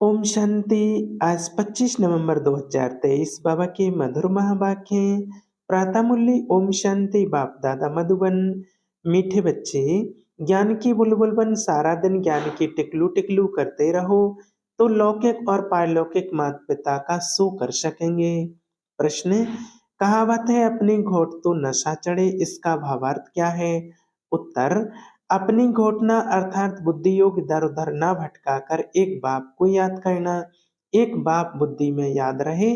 ओम शांति। आज 25 नवंबर 2023 बाबा के मधुर महावाक्य। प्रातः मुरली। ओम शांति। बाप दादा मधुबन। मीठे बच्चे, ज्ञान की बुलबुल बन सारा दिन ज्ञान की टिकलू टिकलू करते रहो तो लौकिक और पारलौकिक माता पिता का सो कर सकेंगे। प्रश्न। कहावत है अपनी घोट तो नशा चढ़े, इसका भावार्थ क्या है? उत्तर। अपनी घोटना अर्थात बुद्धि योग इधर उधर ना भटकाकर एक बाप को याद करना। एक बाप बुद्धि में याद रहे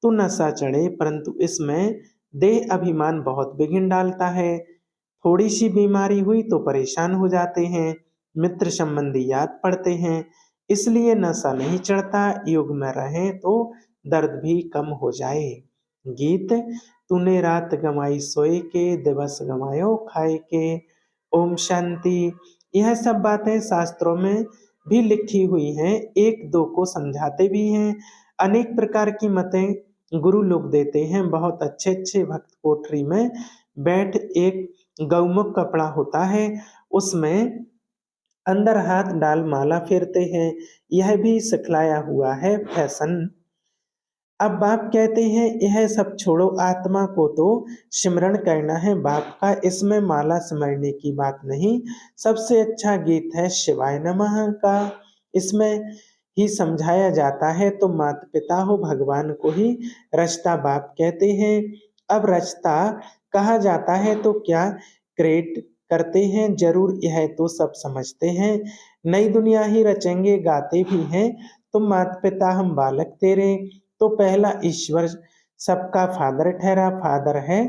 तो नशा चढ़े, परंतु इसमें देह अभिमान बहुत बिघिन डालता है। थोड़ी सी बीमारी हुई तो परेशान हो जाते हैं, मित्र संबंधी याद पड़ते हैं, इसलिए नशा नहीं चढ़ता। योग में रहें तो दर्द भी कम हो जाए। गीत। तूने रात गंवाई सोए के, दिवस गंवायो खाए के। ओम शांति। यह सब बातें शास्त्रों में भी लिखी हुई हैं, एक दो को समझाते भी हैं। अनेक प्रकार की मतें गुरु लोग देते हैं। बहुत अच्छे अच्छे भक्त कोठरी में बैठ एक गौमुख कपड़ा होता है, उसमें अंदर हाथ डाल माला फेरते हैं। यह भी सिखलाया हुआ है फैशन। अब बाप कहते हैं यह सब छोड़ो, आत्मा को तो सिमरण करना है बाप का, इसमें माला सिमरने की बात नहीं। सबसे अच्छा गीत है शिवाय नमः का, इसमें ही समझाया जाता है। तो माता पिता हो भगवान को ही रचता बाप कहते हैं। अब रचता कहा जाता है तो क्या क्रिएट करते हैं, जरूर यह तो सब समझते हैं। नई दुनिया ही रचेंगे गाते भी हैं। तो माता पिता हम बालक तेरे, तो पहला ईश्वर सबका फादर ठहरा। फादर है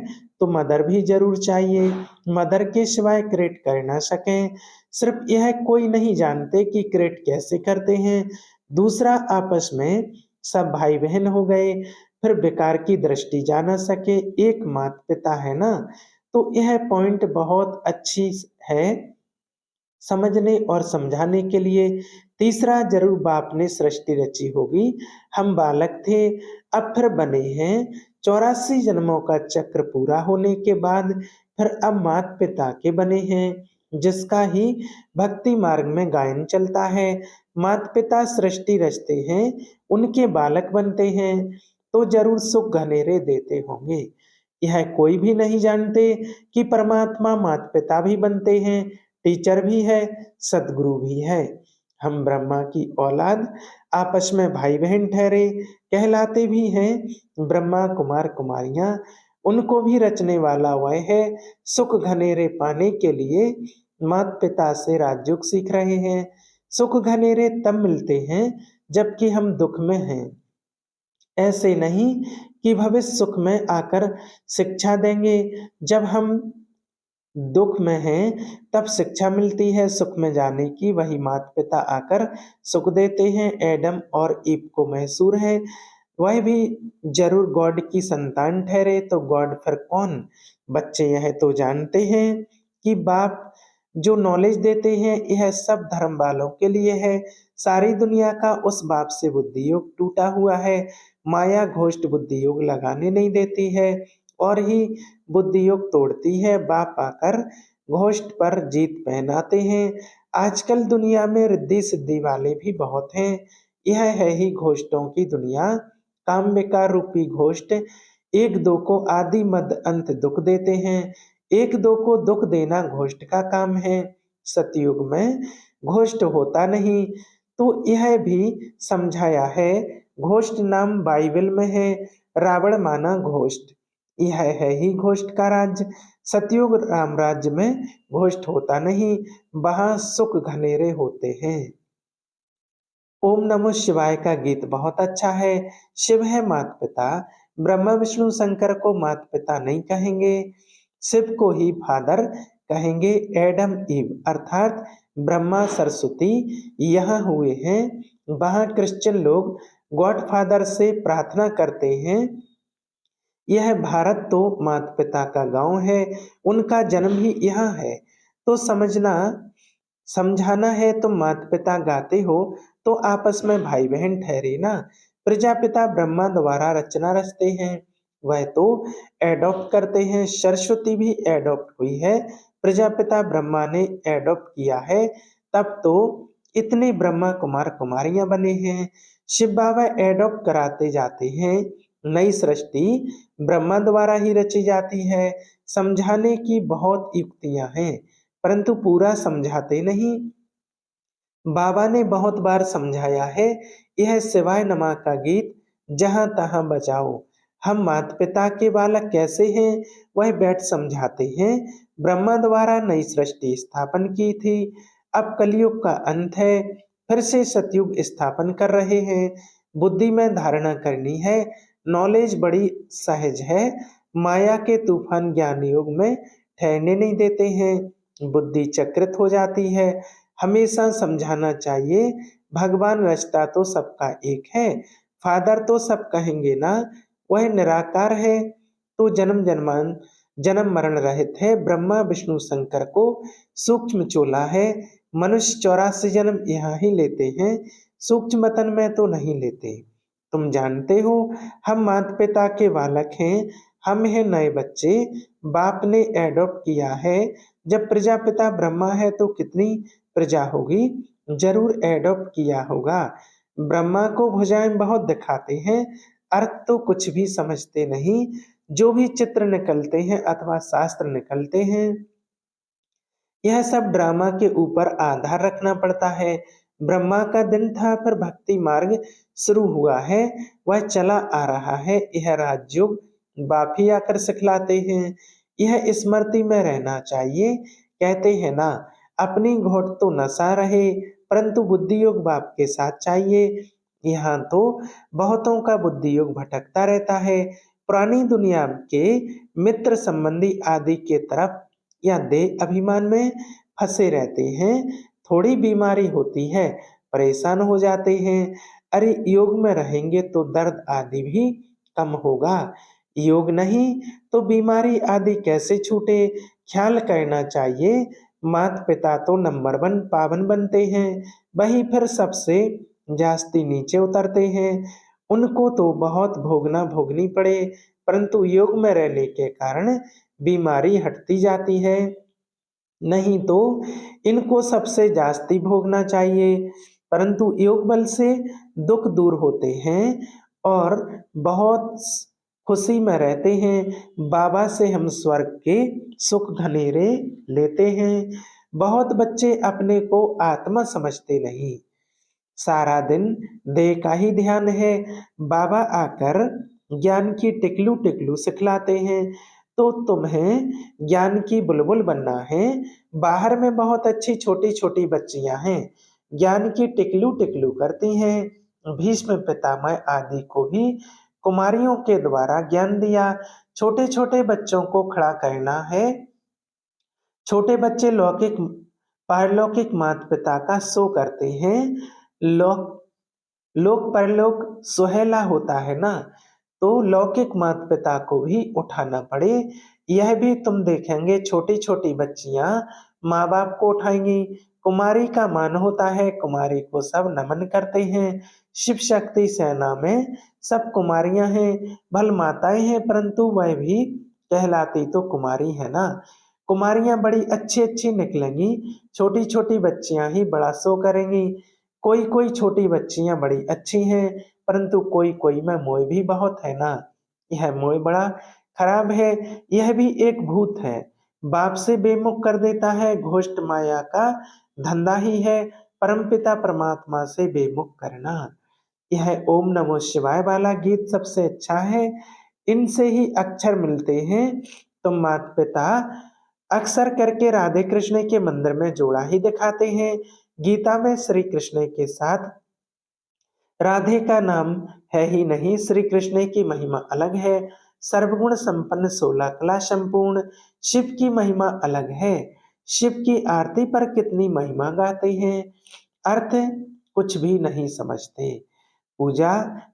तो मदर भी जरूर चाहिए, मदर के सिवाय क्रिएट कर ना सकें। सिर्फ यह कोई नहीं जानते कि क्रिएट कैसे करते हैं। दूसरा, आपस में सब भाई बहन हो गए, फिर बेकार की दृष्टि जा ना सके, एक माता पिता है ना। तो यह पॉइंट बहुत अच्छी है समझने और समझाने के लिए। तीसरा, जरूर बाप ने सृष्टि रची होगी, हम बालक थे अब फिर बने हैं। 84 जन्मों का चक्र पूरा होने के बाद फिर अब माता पिता के बने हैं, जिसका ही भक्ति मार्ग में गायन चलता है। माता पिता सृष्टि रचते हैं, उनके बालक बनते हैं, तो जरूर सुख घनेरे देते होंगे। यह कोई भी नहीं जानते कि परमात्मा माता पिता भी बनते हैं, टीचर भी है, सदगुरु भी है। हम ब्रह्मा की औलाद आपस में भाई बहन ठहरे कहलाते भी हैं। ब्रह्मा कुमार कुमारियां, उनको भी रचने वाला वह है। सुख घनेरे पाने के लिए माता पिता से राजयोग सीख रहे हैं। सुख घनेरे तब मिलते हैं जबकि हम दुख में हैं, ऐसे नहीं कि भविष्य सुख में आकर शिक्षा देंगे। जब हम दुख में हैं तब शिक्षा मिलती है सुख में जाने की, वही माता पिता आकर सुख देते हैं। एडम और ईव को मैसूर है, वह भी जरूर गॉड की संतान ठहरे, तो गॉड फिर कौन? बच्चे यह तो जानते हैं कि बाप जो नॉलेज देते हैं यह सब धर्म वालों के लिए है। सारी दुनिया का उस बाप से बुद्धि योग टूटा हुआ है। माया घोष्ट बुद्धि योग लगाने नहीं देती है और ही बुद्धि योग तोड़ती है। बाप आकर घोष्ट पर जीत पहनाते हैं। आजकल दुनिया में रिद्धि सिद्धि वाले भी बहुत हैं। यह है ही घोष्टों की दुनिया। काम विकार रूपी घोष्ट एक दो को आदि मद अंत दुख देते हैं। एक दो को दुख देना घोष्ट का काम है। सतयुग में घोष्ट होता नहीं, तो यह भी समझाया है। घोष्ट नाम बाइबल में है, रावण माना घोष्ट, यह है ही घोष्ट का राज्य। सतयुग राम राज्य में घोष्ट होता नहीं, वहां सुख घनेरे होते हैं। ओम नमो शिवाय का गीत बहुत अच्छा है। शिव है माता पिता, ब्रह्मा विष्णु शंकर को माता पिता नहीं कहेंगे, शिव को ही फादर कहेंगे। एडम ईव अर्थात ब्रह्मा सरस्वती यहाँ हुए हैं। वहाँ क्रिश्चियन लोग गॉड फादर से प्रार्थना करते हैं। यह भारत तो माता पिता का गांव है, उनका जन्म ही यहाँ है। तो समझना समझाना है तो माता पिता गाते हो तो आपस में भाई बहन ठहरे ना। प्रजापिता ब्रह्मा द्वारा रचना रचते हैं, वह तो एडॉप्ट करते हैं। सरस्वती भी एडॉप्ट हुई है, प्रजापिता ब्रह्मा ने एडॉप्ट किया है। तब तो इतने ब्रह्मा कुमार कुमारियां बने हैं। शिव बाबा एडॉप्ट कराते जाते हैं। नई सृष्टि ब्रह्मा द्वारा ही रची जाती है। समझाने की बहुत युक्तियां हैं, परंतु पूरा समझाते नहीं। बाबा ने बहुत बार समझाया है, यह शिवाय नमा का गीत जहां तहां बजाओ। हम माता पिता के बालक कैसे हैं, वह बैठ समझाते हैं। ब्रह्मा द्वारा नई सृष्टि स्थापन की थी, अब कलयुग का अंत है, फिर से सतयुग स्थापन कर रहे हैं। बुद्धि में धारणा करनी है, नॉलेज बड़ी सहज है। माया के तूफान ज्ञान योग में ठहरने नहीं देते हैं, बुद्धि चक्रित हो जाती है। हमेशा समझाना चाहिए, भगवान रचता तो सबका एक है, फादर तो सब कहेंगे ना, वह निराकार है तो जन्म मरण रहित है। ब्रह्मा विष्णु शंकर को सूक्ष्म चोला है। मनुष्य 84 जन्म यहाँ ही लेते हैं, सूक्ष्म वतन में तो नहीं लेते। तुम जानते हो, हम माता पिता के बालक हैं, हम हैं नए बच्चे, बाप ने एडॉप्ट किया है। जब प्रजापिता ब्रह्मा है तो कितनी प्रजा होगी, जरूर एडॉप्ट किया होगा। ब्रह्मा को भुजाएं बहुत दिखाते हैं, अर्थ तो कुछ भी समझते नहीं। जो भी चित्र निकलते हैं अथवा शास्त्र निकलते हैं, यह सब ड्रामा के ऊपर आधार रखना पड़ता है। ब्रह्मा का दिन था, फिर भक्ति मार्ग शुरू हुआ है, वह चला आ रहा है। यह राजयोग बाप ही आकर सिखलाते हैं, यह स्मृति में रहना चाहिए। कहते हैं ना, अपनी घोट तो नशा रहे, परंतु बुद्धि योग बाप के साथ चाहिए। यहाँ तो बहुतों का बुद्धि योग भटकता रहता है, पुरानी दुनिया के मित्र संबंधी आदि के तरफ या देह अभिमान में फंसे रहते हैं। थोड़ी बीमारी होती है, परेशान हो जाते हैं। अरे योग में रहेंगे तो दर्द आदि भी कम होगा, योग नहीं तो बीमारी आदि कैसे छूटे। ख्याल करना चाहिए, माता पिता तो नंबर 1 पावन बनते हैं, वही फिर सबसे जास्ती नीचे उतरते हैं। उनको तो बहुत भोगना भोगनी पड़े, परंतु योग में रहने के कारण बीमारी हटती जाती है। नहीं तो इनको सबसे जास्ती भोगना चाहिए, परंतु योग बल से दुख दूर होते हैं और बहुत खुशी में रहते हैं। बाबा से हम स्वर्ग के सुख घनेरे लेते हैं। बहुत बच्चे अपने को आत्मा समझते नहीं, सारा दिन देह का ही ध्यान है। बाबा आकर ज्ञान की टिकलू टिकलू सिखलाते हैं, तो तुम्हें ज्ञान की बुलबुल बनना है। बाहर में बहुत अच्छी छोटी छोटी बच्चियां हैं, ज्ञान की टिकलू टिकलू करती हैं। भीष्म पितामह आदि को भी कुमारियों के द्वारा ज्ञान दिया। छोटे छोटे बच्चों को खड़ा करना है। छोटे बच्चे लौकिक पारलौकिक माता पिता का शो करते हैं। लोक लोक परलोक सुहेला होता है ना, तो लौकिक माता पिता को भी उठाना पड़े। यह भी तुम देखेंगे, छोटी छोटी बच्चियां माँ बाप को उठाएंगी। कुमारी का मान होता है, कुमारी को सब नमन करते हैं। शिव शक्ति सेना में सब कुमारियां हैं, भल माताएं हैं, परंतु वह भी कहलाती तो कुमारी है ना। कुमारियां बड़ी अच्छी अच्छी निकलेंगी, छोटी छोटी बच्चियां ही बड़ा शो करेंगी। कोई कोई छोटी बच्चियां बड़ी अच्छी हैं, परंतु कोई कोई में मोह भी बहुत है ना। यह मोह बड़ा खराब है, यह भी एक भूत है, बाप से बेमुख कर देता है। घोष्ट माया का धंधा ही है, परमपिता परमात्मा से बेमुख करना। यह ओम नमो शिवाय वाला गीत सबसे अच्छा है, इनसे ही अक्षर मिलते हैं। तो माता पिता अक्सर करके राधे कृष्ण के मंदिर में जोड़ा ही दिखाते हैं। गीता में श्री कृष्ण के साथ राधे का नाम है ही नहीं। श्री कृष्ण की महिमा अलग है, सर्वगुण संपन्न 16 कला संपूर्ण। शिव की महिमा अलग है, शिव की आरती पर कितनी महिमा गाते हैं, अर्थ कुछ भी नहीं समझते। पूजा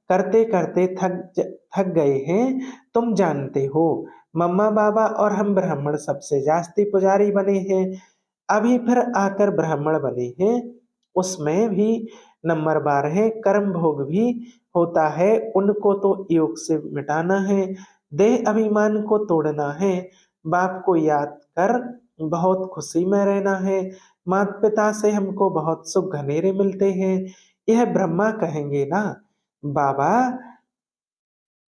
करते करते थक गए हैं, तुम जानते हो। मम्मा बाबा और हम ब्राह्मण सबसे जास्ती पुजारी बने हैं, अभी फिर आकर ब्राह्मण बने हैं। उसमें भी नंबर 12 है, कर्म भोग भी होता है, उनको तो योग से मिटाना है। देह अभिमान को तोड़ना है, बाप को याद कर बहुत खुशी में रहना है। माता पिता से हमको बहुत सुख घनेरे मिलते हैं। यह ब्रह्मा कहेंगे ना, बाबा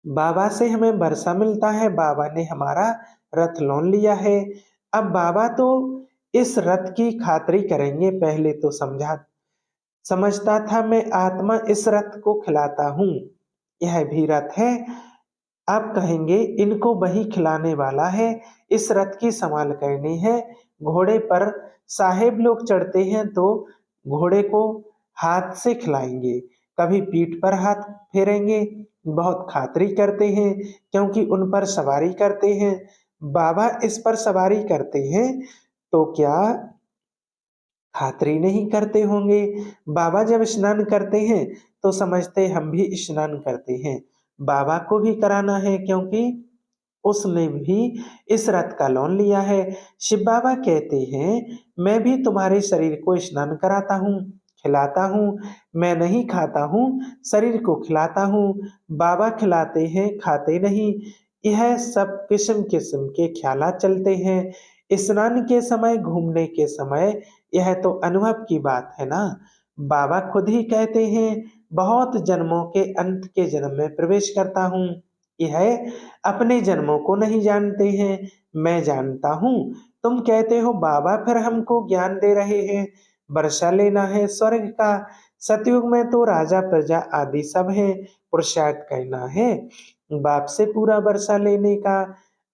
बाबा से हमें वर्षा मिलता है, बाबा ने हमारा रथ लोन लिया है। अब बाबा तो इस रथ की खातिरी करेंगे। पहले तो समझता था मैं आत्मा इस रथ को खिलाता हूँ, यह भी रथ है। आप कहेंगे इनको वही खिलाने वाला है, इस रथ की संभाल करनी है। घोड़े पर साहेब लोग चढ़ते हैं तो घोड़े को हाथ से खिलाएंगे, कभी पीठ पर हाथ फेरेंगे, बहुत खातिरी करते हैं क्योंकि उन पर सवारी करते हैं। बाबा इस पर सवारी करते हैं तो क्या खातिरी नहीं करते होंगे? बाबा जब स्नान करते हैं तो समझते हम भी स्नान करते हैं। बाबा को भी कराना है क्योंकि उसने भी इस रथ का लोन लिया है। शिव बाबा कहते हैं मैं भी तुम्हारे शरीर को स्नान कराता हूँ, खिलाता हूँ। मैं नहीं खाता हूँ, शरीर को खिलाता हूँ। बाबा खिलाते हैं, खाते नहीं। यह सब किस्म किस्म के ख्यालात चलते हैं। स्नान के समय, घूमने के समय, यह तो अनुभव की बात है ना। बाबा खुद ही कहते हैं बहुत जन्मों के अंत के जन्म में प्रवेश करता हूँ। यह अपने जन्मों को नहीं जानते हैं, मैं जानता हूँ। तुम कहते हो बाबा फिर हमको ज्ञान दे रहे हैं, वर्षा लेना है स्वर्ग का। सतयुग में तो राजा प्रजा आदि सब है, पुरुषार्थ करना है बाप से पूरा वर्षा लेने का।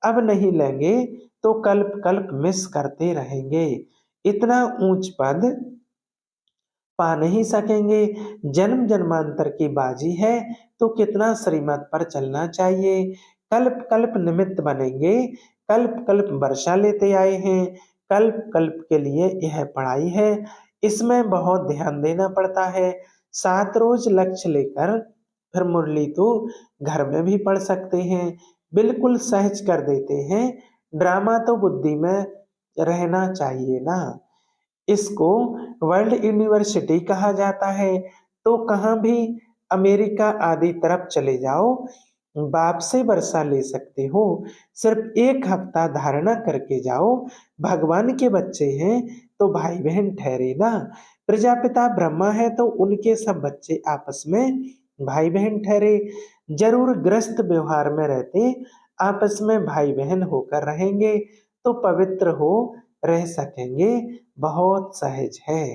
अब नहीं लेंगे तो कल्प कल्प मिस करते रहेंगे, इतना ऊंच पद पा नहीं सकेंगे। जन्म जन्मांतर की बाजी है तो कितना श्रीमत पर चलना चाहिए। कल्प कल्प निमित्त बनेंगे, कल्प कल्प वर्षा लेते आए हैं, कल्प कल्प के लिए यह पढ़ाई है। इसमें बहुत ध्यान देना पड़ता है। 7 रोज लक्ष्य लेकर फिर मुरली तो घर में भी पढ़ सकते हैं, बिल्कुल सहज कर देते हैं। ड्रामा तो बुद्धि में रहना चाहिए ना। इसको वर्ल्ड यूनिवर्सिटी कहा जाता है। तो कहाँ भी अमेरिका आदि तरफ चले जाओ, बाप से वर्षा ले सकते हो। सिर्फ 1 हफ्ता धारणा करके जाओ। भगवान के बच्चे हैं तो भाई बहन ठहरे ना। प्रजापिता ब्रह्मा है तो उनके सब बच्चे आपस में भाई बहन ठहरे। जरूर ग्रस्त व्यवहार में रहते, आपस में भाई बहन होकर रहेंगे तो पवित्र हो रह सकेंगे। बहुत सहज है।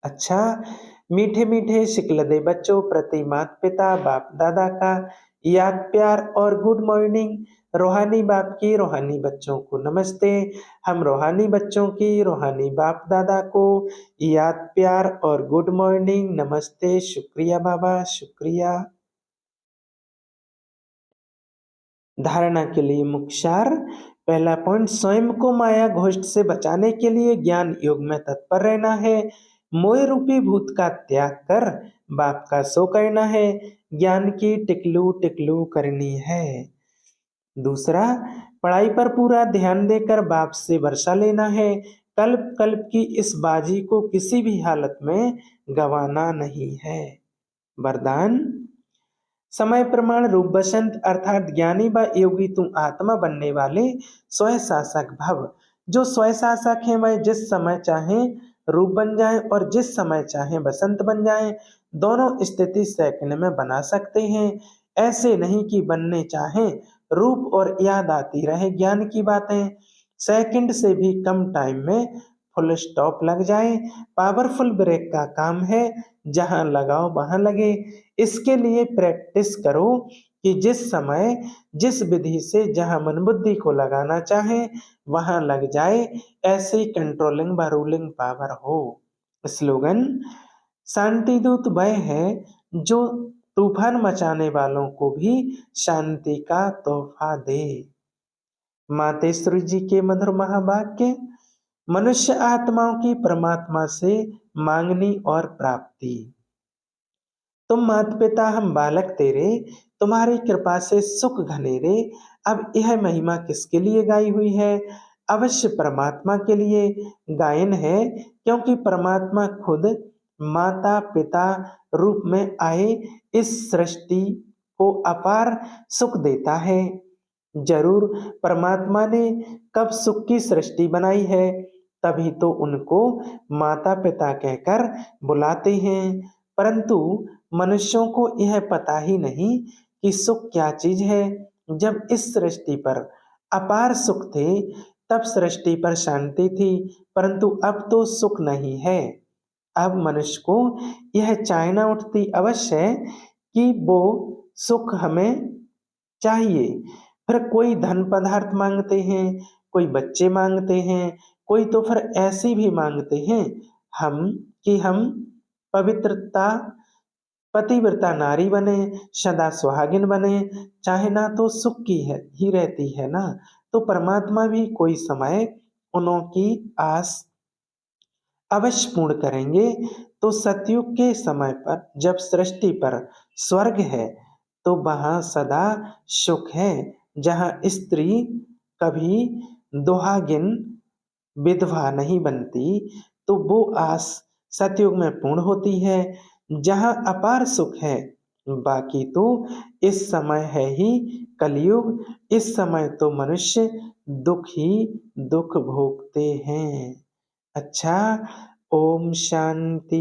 अच्छा, मीठे मीठे शिकलदे बच्चों प्रति माता पिता बाप दादा का याद प्यार और गुड मॉर्निंग। रूहानी बाप की रूहानी बच्चों को नमस्ते। हम रूहानी बच्चों की रूहानी बाप दादा को याद प्यार और गुड मॉर्निंग, नमस्ते, शुक्रिया बाबा, शुक्रिया। धारणा के लिए मुख्य सार। पहला पॉइंट, स्वयं को माया घोष्ट से बचाने के लिए ज्ञान योग में तत्पर रहना है। मोह रूपी भूत का त्याग कर बाप का सो करना है। ज्ञान की टिकलू टिकलू करनी है। दूसरा, पढ़ाई पर पूरा ध्यान देकर बाप से वर्षा लेना है। कल्प कल्प की इस बाजी को किसी भी हालत में गंवाना नहीं है। वरदान, समय प्रमाण रूप बसंत अर्थात ज्ञानी व योगी तुम आत्मा बनने वाले स्वयं शासक भव। जो स्वयं शासक है वह जिस समय चाहे रूप बन जाए और जिस समय चाहे बसंत बन जाए, दोनों स्थिति सेकंड में बना सकते हैं। ऐसे नहीं कि बनने चाहे रूप और याद आती रहे ज्ञान की बातें। सेकंड से भी कम टाइम में फुल स्टॉप लग जाए। पावरफुल ब्रेक का काम है, जहां लगाओ वहां लगे। इसके लिए प्रैक्टिस करो कि जिस समय जिस विधि से जहां मन बुद्धि को लगाना चाहे वहां लग जाए। ऐसी कंट्रोलिंग व रूलिंग पावर हो। स्लोगन, शांति दूत वह है जो तूफान मचाने वालों को भी शांति का तोहफा दे। मातेश्वरी जी के मधुर महावाक्य। मनुष्य आत्माओं की परमात्मा से मांगनी और प्राप्ति। तुम माता पिता हम बालक तेरे, तुम्हारी कृपा से सुख घनेरे। अब यह महिमा किसके लिए गाई हुई है? अवश्य परमात्मा के लिए गायन है, क्योंकि परमात्मा खुद माता पिता रूप में आए इस सृष्टि को अपार सुख देता है। जरूर परमात्मा ने कब सुख की सृष्टि बनाई है, तभी तो उनको माता पिता कहकर बुलाते हैं। परंतु मनुष्यों को यह पता ही नहीं कि सुख क्या चीज है। जब इस सृष्टि पर अपार सुख थे, तब सृष्टि पर शांति थी, परंतु अब तो सुख नहीं है। अब मनुष्य को यह चाहना उठती अवश्य है कि वो सुख हमें चाहिए। फिर कोई धन पदार्थ मांगते हैं, कोई बच्चे मांगते हैं, कोई तो फिर ऐसी भी मांगते हैं हम कि हम पवित्रता पतिव्रता नारी बने, सदा सुहागिन बने, चाहे ना तो सुख की है ही रहती है ना। तो परमात्मा भी कोई समय उनकी आस अवश्य पूर्ण करेंगे। तो सतयुग के समय पर जब सृष्टि पर स्वर्ग है, तो वहाँ सदा सुख है, जहाँ स्त्री कभी दुहागिन विधवा नहीं बनती। तो वो आस सतयुग में पूर्ण होती है, जहाँ अपार सुख है। बाकी तो इस समय है ही कलयुग। इस समय तो मनुष्य दुख ही दुख भोगते हैं। अच्छा, ओम शांति।